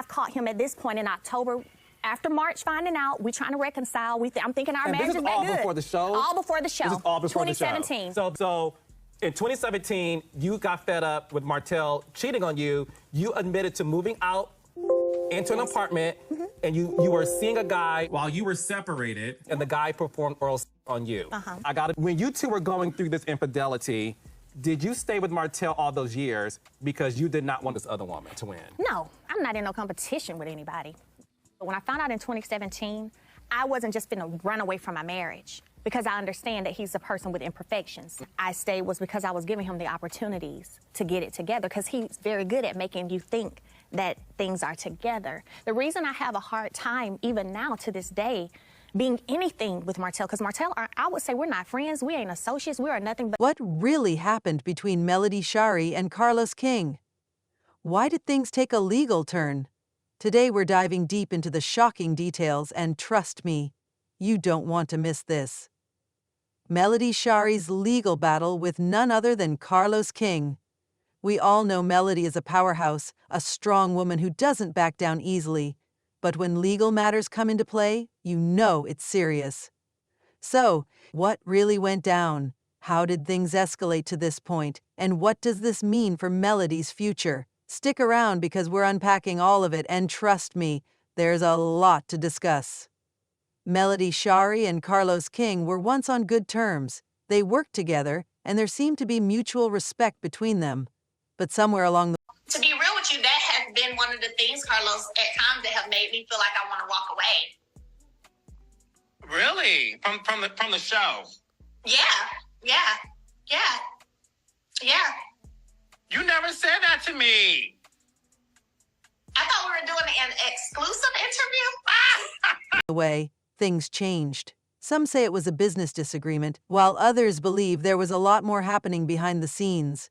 I've caught him at this point in October. After March, finding out, we're trying to reconcile. I'm thinking our marriage is good. This is all before the show? All before the show. This is all before 2017. the show. So in 2017, you got fed up with Martell cheating on you. You admitted to moving out into an apartment, and you were seeing a guy while you were separated, and the guy performed oral sex on you. I got it. When you two were going through this infidelity, did you stay with Martell all those years because you did not want this other woman to win? No, I'm not in no competition with anybody. But when I found out in 2017, I wasn't just going to run away from my marriage because I understand that he's a person with imperfections. I stayed was because I was giving him the opportunities to get it together because he's very good at making you think that things are together. The reason I have a hard time, even now to this day, being anything with Martell, because Martell, I would say we're not friends, we ain't associates, we are nothing but... What really happened between Melody Shari and Carlos King? Why did things take a legal turn? Today we're diving deep into the shocking details, and trust me, you don't want to miss this. Melody Shari's legal battle with none other than Carlos King. We all know Melody is a powerhouse, a strong woman who doesn't back down easily. But when legal matters come into play, you know it's serious. So, what really went down? How did things escalate to this point? And what does this mean for Melody's future? Stick around because we're unpacking all of it, and trust me, there's a lot to discuss. Melody Shari and Carlos King were once on good terms. They worked together, and there seemed to be mutual respect between them. But somewhere along the... To be real with you, that has been one of the things, Carlos, at times that have made me feel like I want to walk away. Really? From the show? Yeah. You never said that to me. I thought we were doing an exclusive interview. The way things changed. Some say it was a business disagreement, while others believe there was a lot more happening behind the scenes.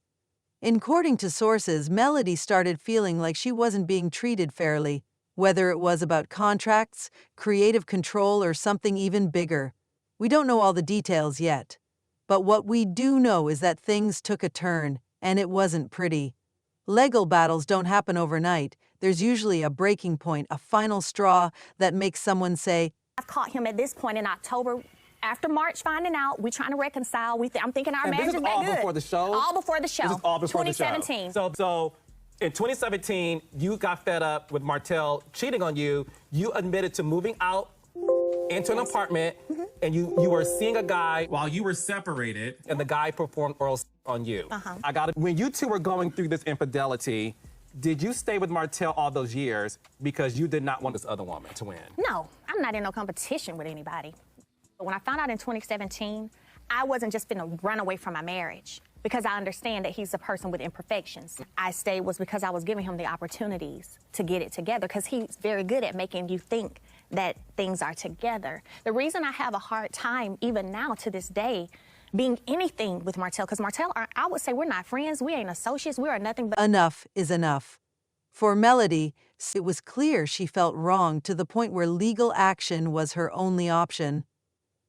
According to sources, Melody started feeling like she wasn't being treated fairly, whether it was about contracts, creative control, or something even bigger. We don't know all the details yet. But what we do know is that things took a turn, and it wasn't pretty. Legal battles don't happen overnight. There's usually a breaking point, a final straw that makes someone say, I've caught him at this point in October. After March, finding out, we're trying to reconcile. I'm thinking our marriage is good. This is all before the show? All before the show. This is all before the show. 2017. So in 2017, you got fed up with Martell cheating on you. You admitted to moving out into an apartment, and you were seeing a guy while you were separated, and the guy performed oral sex on you. I got it. When you two were going through this infidelity, did you stay with Martell all those years because you did not want this other woman to win? No, I'm not in no competition with anybody. But when I found out in 2017, I wasn't just going to run away from my marriage because I understand that he's a person with imperfections. I stayed was because I was giving him the opportunities to get it together because he's very good at making you think that things are together. The reason I have a hard time, even now to this day, being anything with Martell, because Martell, I would say we're not friends, we ain't associates, we are nothing but... Enough is enough. For Melody, it was clear she felt wrong to the point where legal action was her only option.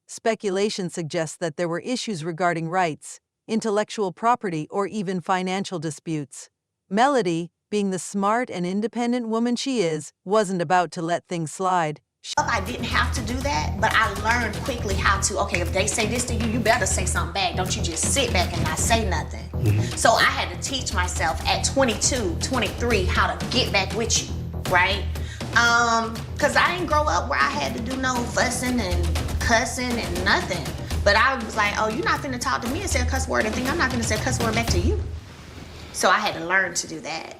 Speculation suggests that there were issues regarding rights, intellectual property, or even financial disputes. Melody, being the smart and independent woman she is, wasn't about to let things slide. I didn't have to do that, but I learned quickly how to, okay, if they say this to you, you better say something back. Don't you just sit back and not say nothing. So I had to teach myself at 22, 23 how to get back with you, right? Because I didn't grow up where I had to do no fussing and cussing and nothing. But I was like, oh, you're not finna talk to me and say a cuss word and think I'm not finna say a cuss word back to you. So I had to learn to do that.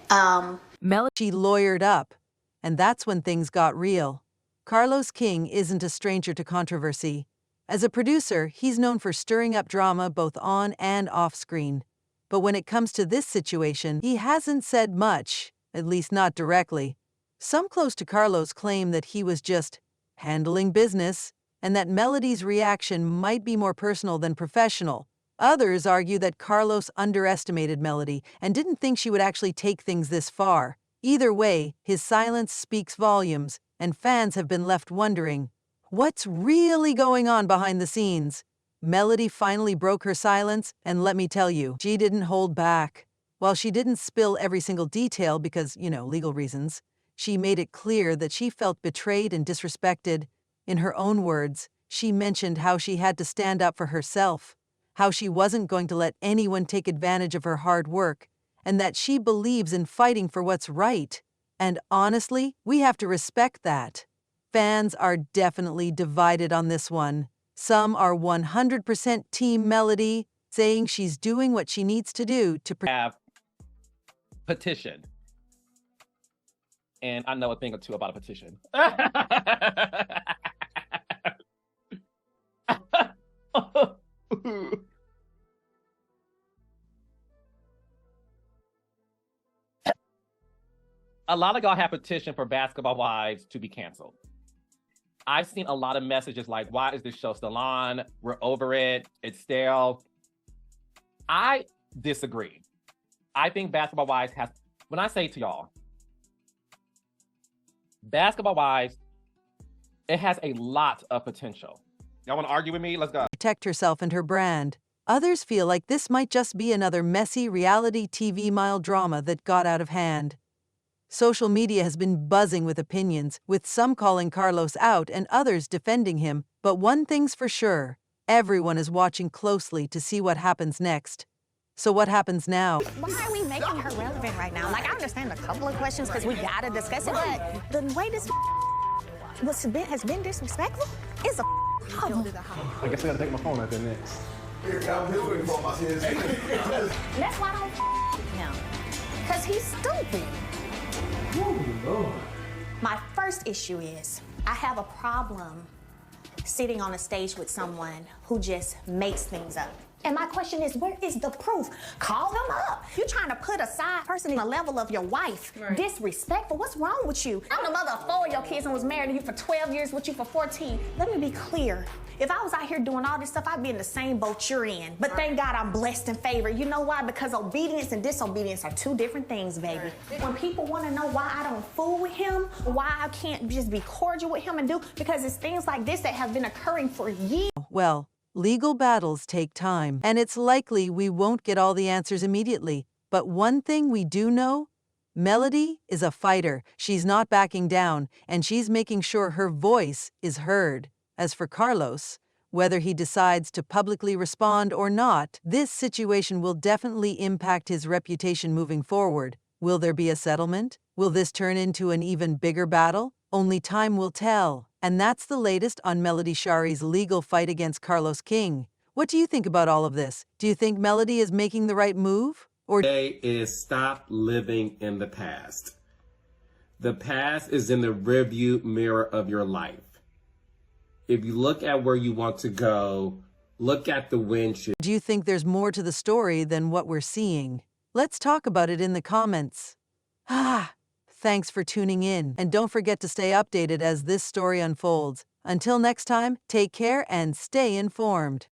Melody lawyered up, and that's when things got real. Carlos King isn't a stranger to controversy. As a producer, he's known for stirring up drama both on and off screen. But when it comes to this situation, he hasn't said much, at least not directly. Some close to Carlos claim that he was just handling business, and that Melody's reaction might be more personal than professional. Others argue that Carlos underestimated Melody and didn't think she would actually take things this far. Either way, his silence speaks volumes, and fans have been left wondering, what's really going on behind the scenes? Melody finally broke her silence, and let me tell you, she didn't hold back. While she didn't spill every single detail because, legal reasons, she made it clear that she felt betrayed and disrespected. In her own words, she mentioned how she had to stand up for herself, how she wasn't going to let anyone take advantage of her hard work, and that she believes in fighting for what's right. And honestly, we have to respect that. Fans are definitely divided on this one. Some are 100% Team Melody, saying she's doing what she needs to do to have petition. And I know a thing or two about a petition. A lot of y'all have petitioned for Basketball Wives to be canceled. I've seen a lot of messages like, why is this show still on? We're over it. It's stale. I disagree. I think Basketball Wives has, when I say to y'all, Basketball Wives, it has a lot of potential. Y'all want to argue with me? Let's go. Protect herself and her brand. Others feel like this might just be another messy reality TV mile drama that got out of hand. Social media has been buzzing with opinions, with some calling Carlos out and others defending him. But one thing's for sure, everyone is watching closely to see what happens next. So what happens now? Why are we making her relevant right now? Like, I understand a couple of questions because we gotta discuss it, but the way this has been disrespectful is a problem. I guess I gotta take my phone out there next. That's why I don't him. Because he's stupid. Oh, Lord. My first issue is I have a problem sitting on a stage with someone who just makes things up. And my question is, where is the proof? Call them up. You're trying to put a side person in the level of your wife. Right. Disrespectful. What's wrong with you? I'm the mother of 4 of your kids and was married to you for 12 years, with you for 14. Let me be clear. If I was out here doing all this stuff, I'd be in the same boat you're in. But thank God I'm blessed and favored. You know why? Because obedience and disobedience are two different things, baby. When people want to know why I don't fool with him, why I can't just be cordial with him and do, because it's things like this that have been occurring for years. Well, legal battles take time, and it's likely we won't get all the answers immediately. But one thing we do know, Melody is a fighter. She's not backing down, and she's making sure her voice is heard. As for Carlos, whether he decides to publicly respond or not, this situation will definitely impact his reputation moving forward. Will there be a settlement? Will this turn into an even bigger battle? Only time will tell. And that's the latest on Melody Shari's legal fight against Carlos King. What do you think about all of this? Do you think Melody is making the right move? Or Today is stop living in the past. The past is in the rearview mirror of your life. If you look at where you want to go, look at the windshield. do you think there's more to the story than what we're seeing? Let's talk about it in the comments. Thanks for tuning in, and don't forget to stay updated as this story unfolds. Until next time, take care and stay informed.